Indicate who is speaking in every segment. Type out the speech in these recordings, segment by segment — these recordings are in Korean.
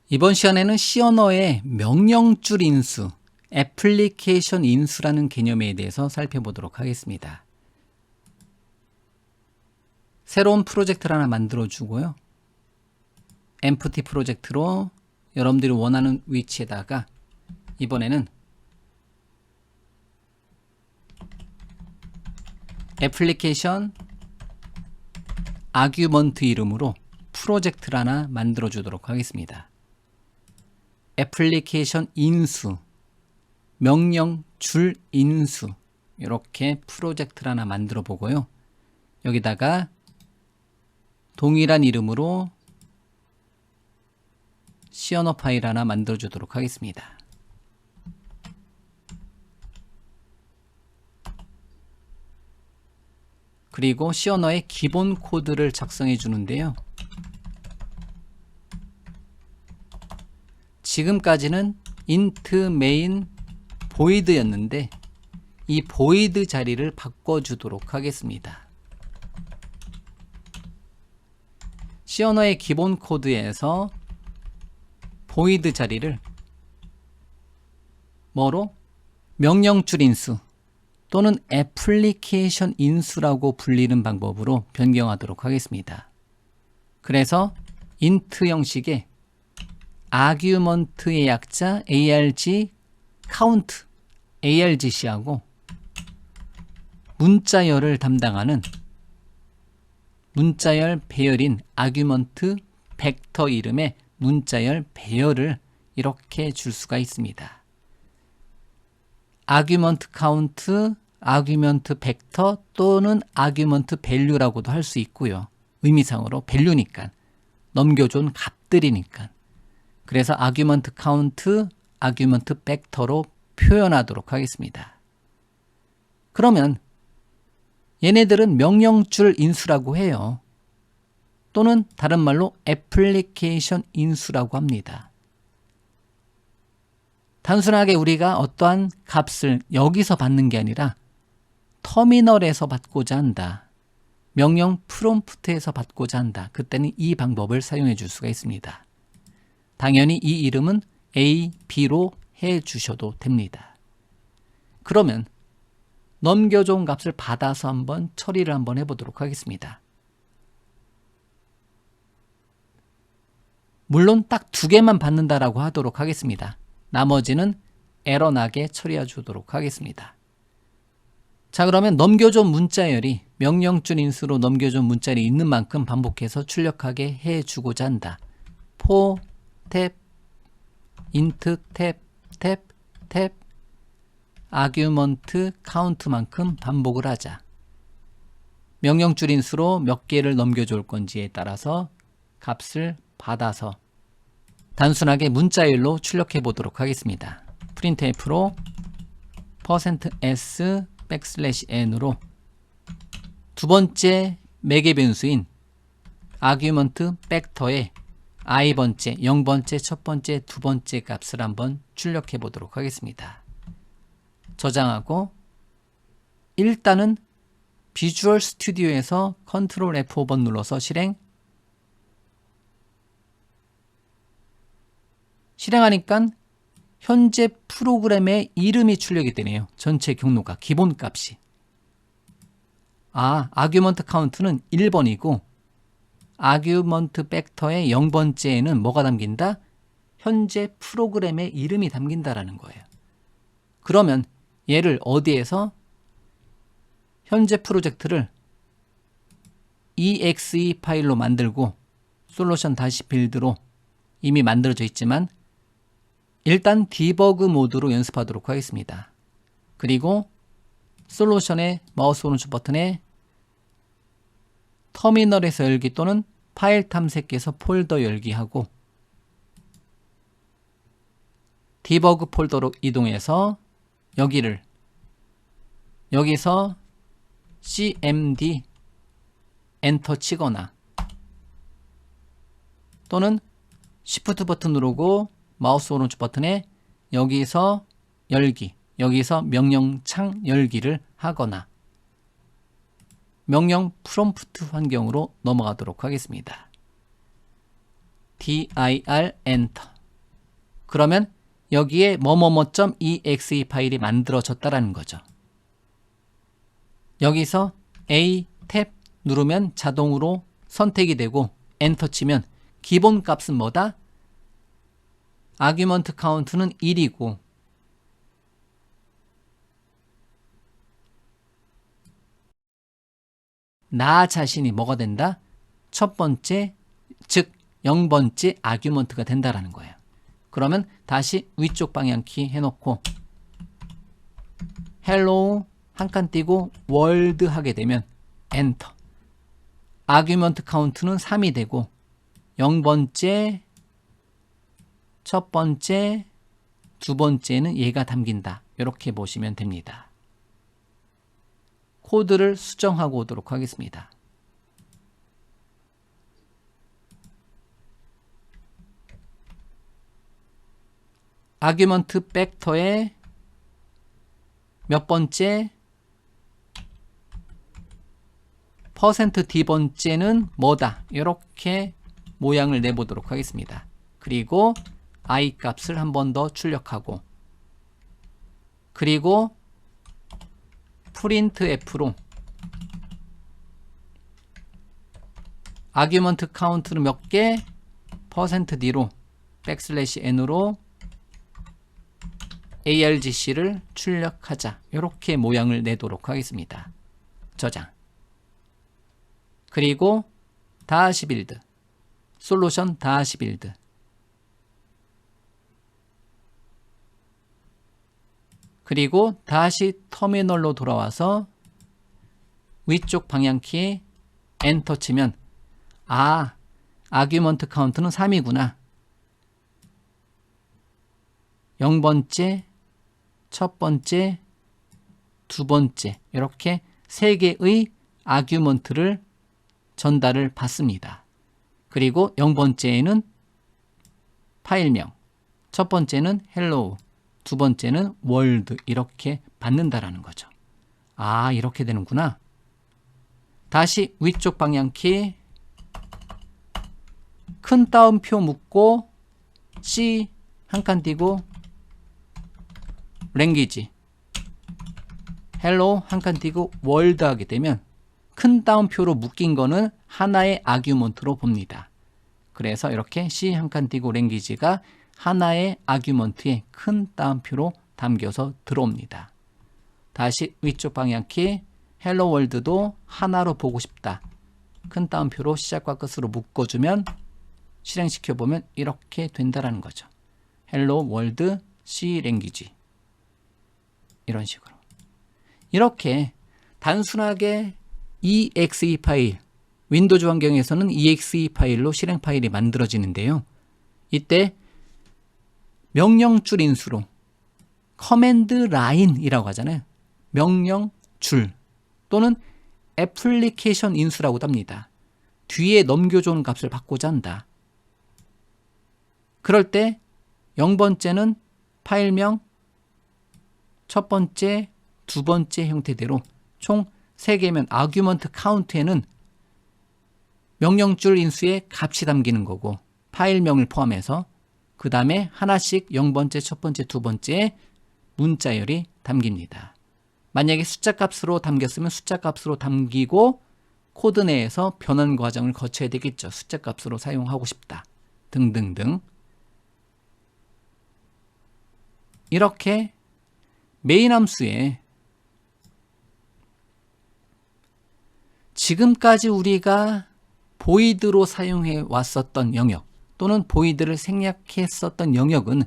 Speaker 1: 이번 시간에는 C 언어의 명령줄 인수, 애플리케이션 인수라는 개념에 대해서 살펴보도록 하겠습니다. 새로운 프로젝트를 하나 만들어 주고요. empty 프로젝트로 여러분들이 원하는 위치에다가 이번에는 애플리케이션 아규먼트 이름으로 프로젝트를 하나 만들어 주도록 하겠습니다. 애플리케이션 인수, 명령 줄 인수, 이렇게 프로젝트를 하나 만들어 보고요. 여기다가 동일한 이름으로 C 언어 파일 하나 만들어 주도록 하겠습니다. 그리고 C 언어의 기본 코드를 작성해 주는데요. 지금까지는 int main void였는데 이 void 자리를 바꿔주도록 하겠습니다. C 언어의 기본 코드에서 void 자리를 뭐로? 명령줄 인수 또는 애플리케이션 인수라고 불리는 방법으로 변경하도록 하겠습니다. 그래서 int 형식의 아규먼트의 약자 arg count argc하고 문자열을 담당하는 문자열 배열인 아규먼트 벡터 이름의 문자열 배열을 이렇게 줄 수가 있습니다. 아규먼트 카운트, 아규먼트 벡터 또는 아규먼트 밸류라고도 할 수 있고요. 의미상으로 밸류니까 넘겨준 값들이니까. 그래서 아규먼트 카운트, 아규먼트 벡터로 표현하도록 하겠습니다. 그러면 얘네들은 명령줄 인수라고 해요. 또는 다른 말로 애플리케이션 인수라고 합니다. 단순하게 우리가 어떠한 값을 여기서 받는 게 아니라 터미널에서 받고자 한다. 명령 프롬프트에서 받고자 한다. 그때는 이 방법을 사용해 줄 수가 있습니다. 당연히 이 이름은 A, B로 해 주셔도 됩니다. 그러면 넘겨준 값을 받아서 한번 처리를 한번 해보도록 하겠습니다. 물론 딱 2개만 받는다라고 하도록 하겠습니다. 나머지는 에러 나게 처리해 주도록 하겠습니다. 자, 그러면 넘겨준 문자열이 명령줄 인수로 넘겨준 문자열이 있는 만큼 반복해서 출력하게 해주고자 한다. for 탭, int 탭, 탭, 탭, 아규먼트 카운트만큼 반복을 하자. 명령줄 인수로 몇 개를 넘겨줄 건지에 따라서 값을 받아서 단순하게 문자열로 출력해 보도록 하겠습니다. printf로 %s \n 으로 두 번째 매개 변수인 아규먼트 벡터의 i번째, 0번째, 첫 번째, 두 번째 값을 한번 출력해 보도록 하겠습니다. 저장하고 일단은 비주얼 스튜디오에서 컨트롤 F5번 눌러서 실행하니까 현재 프로그램의 이름이 출력이 되네요. 전체 경로가 기본 값이. 아규먼트 카운트는 1번이고 아규먼트 벡터의 0번째에는 뭐가 담긴다? 현재 프로그램의 이름이 담긴다라는 거예요. 그러면 얘를 어디에서 현재 프로젝트를 exe 파일로 만들고 솔루션 다시 빌드로 이미 만들어져 있지만 일단 디버그 모드로 연습하도록 하겠습니다. 그리고 솔루션의 마우스 오른쪽 버튼에 터미널에서 열기 또는 파일 탐색기에서 폴더 열기 하고 디버그 폴더로 이동해서 여기서 cmd 엔터 치거나 또는 Shift 버튼 누르고 마우스 오른쪽 버튼에 여기서 열기, 여기서 명령창 열기를 하거나 명령 프롬프트 환경으로 넘어가도록 하겠습니다. dir 엔터 그러면 여기에 뭐뭐뭐.exe 파일이 만들어졌다라는 거죠. 여기서 A 탭 누르면 자동으로 선택이 되고 엔터 치면 기본 값은 뭐다? 아규먼트 카운트는 1이고 나 자신이 뭐가 된다? 첫 번째, 즉 0번째 아규먼트가 된다라는 거예요. 그러면 다시 위쪽 방향키 해놓고 hello 한 칸 띄고 world 하게 되면 엔터. 아규먼트 카운트는 3이 되고 0번째, 첫 번째, 두 번째는 얘가 담긴다. 이렇게 보시면 됩니다. 코드를 수정하고 오도록 하겠습니다. 아규먼트 벡터의 몇 번째 %d 번째는 뭐다. 이렇게 모양을 내보도록 하겠습니다. 그리고 i 값을 한 번 더 출력하고 그리고 printf로 아규먼트 카운트는 몇 개? %d로 \n으로 argc를 출력하자. 이렇게 모양을 내도록 하겠습니다. 저장. 그리고 다시 빌드. 솔루션 다시 빌드. 그리고 다시 터미널로 돌아와서 위쪽 방향키에 엔터 치면 아규먼트 카운트는 3이구나. 0번째, 첫 번째, 두 번째 이렇게 3개의 아규먼트를 전달을 받습니다. 그리고 0번째에는 파일명, 첫 번째는 hello, 두 번째는 world 이렇게 받는다라는 거죠. 이렇게 되는구나. 다시 위쪽 방향키 큰 따옴표 묶고 C 한 칸 띄고 랭귀지 hello 한 칸 띄고 world 하게 되면 큰 따옴표로 묶인 거는 하나의 아규먼트로 봅니다. 그래서 이렇게 C 한 칸 띄고 랭귀지가 하나의 아규먼트에 큰 따옴표로 담겨서 들어옵니다. 다시 위쪽 방향키 헬로 월드도 하나로 보고 싶다. 큰 따옴표로 시작과 끝으로 묶어주면 실행시켜보면 이렇게 된다라는 거죠. 헬로 월드 C 랭귀지 이런 식으로 이렇게 단순하게 exe 파일 윈도우즈 환경에서는 exe 파일로 실행 파일이 만들어지는데요. 이때 명령줄 인수로 커맨드 라인이라고 하잖아요. 명령줄 또는 애플리케이션 인수라고도 합니다. 뒤에 넘겨주는 값을 받고자 한다. 그럴 때 0번째는 파일명, 첫 번째, 두 번째 형태대로 총 3개면 아규먼트 카운트에는 명령줄 인수에 값이 담기는 거고 파일명을 포함해서 그 다음에 하나씩 0번째, 첫 번째, 두 번째에 문자열이 담깁니다. 만약에 숫자 값으로 담겼으면 숫자 값으로 담기고 코드 내에서 변환 과정을 거쳐야 되겠죠. 숫자 값으로 사용하고 싶다. 등등등. 이렇게 메인 함수에 지금까지 우리가 보이드로 사용해 왔었던 영역 또는 보이드를 생략했었던 영역은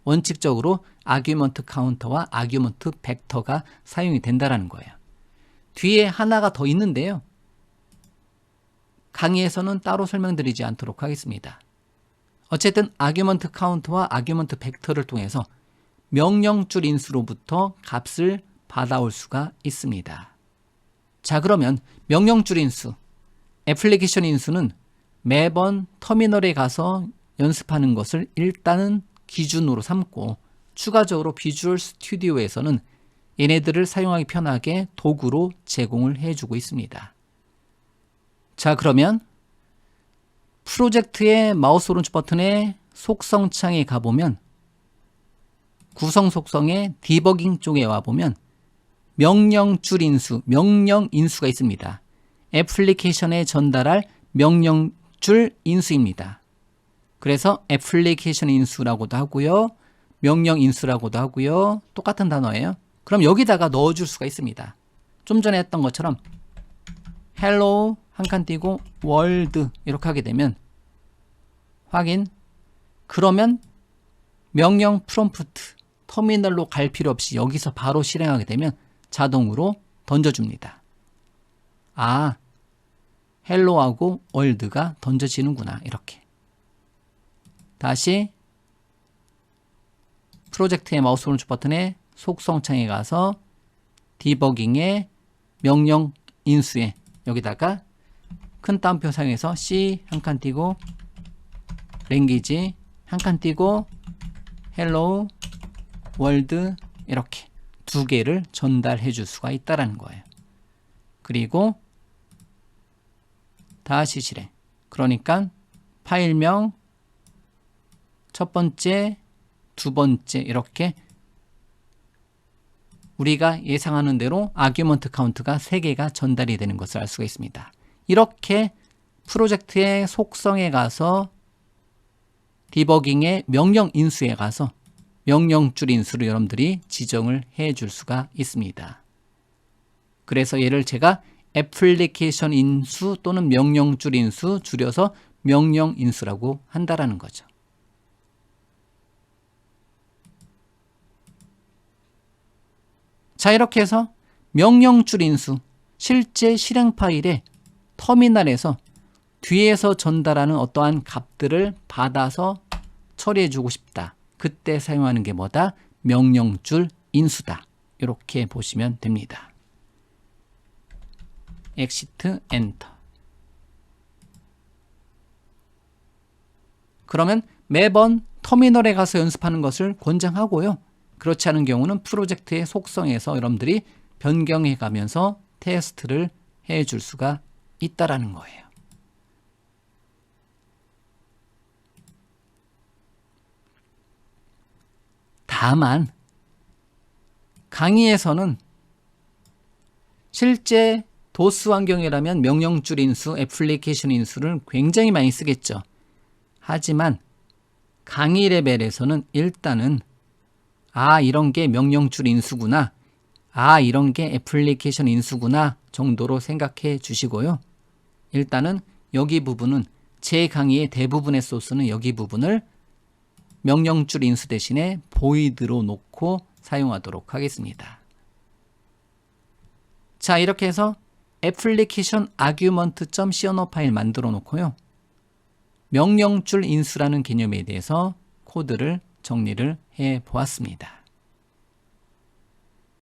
Speaker 1: 원칙적으로 아규먼트 카운터와 아규먼트 벡터가 사용이 된다는 거예요. 뒤에 하나가 더 있는데요. 강의에서는 따로 설명드리지 않도록 하겠습니다. 어쨌든 아규먼트 카운터와 아규먼트 벡터를 통해서 명령줄 인수로부터 값을 받아올 수가 있습니다. 자, 그러면 명령줄 인수, 애플리케이션 인수는 매번 터미널에 가서 연습하는 것을 일단은 기준으로 삼고 추가적으로 비주얼 스튜디오에서는 얘네들을 사용하기 편하게 도구로 제공을 해주고 있습니다. 자, 그러면 프로젝트의 마우스 오른쪽 버튼에 속성창에 가보면 구성 속성의 디버깅 쪽에 와보면 명령줄 인수, 명령 인수가 있습니다. 애플리케이션에 전달할 명령줄 인수입니다. 그래서 애플리케이션 인수라고도 하고요. 명령 인수라고도 하고요. 똑같은 단어예요. 그럼 여기다가 넣어줄 수가 있습니다. 좀 전에 했던 것처럼 hello 한 칸 띄고 world 이렇게 하게 되면 확인. 그러면 명령 프롬프트 터미널로 갈 필요 없이 여기서 바로 실행하게 되면 자동으로 던져줍니다. 아, 헬로하고 월드가 던져지는구나. 이렇게. 다시 프로젝트의 마우스 오른쪽 버튼에 속성창에 가서 디버깅의 명령 인수에 여기다가 큰 따옴표 사용해서 C 한 칸 띄고 랭귀지 한 칸 띄고 헬로 월드 이렇게 두 개를 전달해 줄 수가 있다라는 거예요. 그리고 다시 실행. 그러니까 파일명 첫 번째, 두 번째 이렇게 우리가 예상하는 대로 아규먼트 카운트가 3개가 전달이 되는 것을 알 수가 있습니다. 이렇게 프로젝트의 속성에 가서 디버깅의 명령 인수에 가서 명령줄 인수를 여러분들이 지정을 해 줄 수가 있습니다. 그래서 얘를 제가 애플리케이션 인수 또는 명령줄 인수 줄여서 명령 인수라고 한다라는 거죠. 자, 이렇게 해서 명령줄 인수, 실제 실행 파일에 터미널에서 뒤에서 전달하는 어떠한 값들을 받아서 처리해 주고 싶다. 그때 사용하는 게 뭐다? 명령줄 인수다. 이렇게 보시면 됩니다. 엑시트 엔터. 그러면 매번 터미널에 가서 연습하는 것을 권장하고요. 그렇지 않은 경우는 프로젝트의 속성에서 여러분들이 변경해 가면서 테스트를 해 줄 수가 있다라는 거예요. 다만 강의에서는 실제 도스 환경이라면 명령줄 인수, 애플리케이션 인수를 굉장히 많이 쓰겠죠. 하지만 강의 레벨에서는 일단은 이런 게 명령줄 인수구나, 이런 게 애플리케이션 인수구나 정도로 생각해 주시고요. 일단은 여기 부분은 제 강의의 대부분의 소스는 여기 부분을 명령줄 인수 대신에 보이드로 놓고 사용하도록 하겠습니다. 자, 이렇게 해서 application argument.cono 파일 만들어 놓고요. 명령줄 인수라는 개념에 대해서 코드를 정리를 해 보았습니다.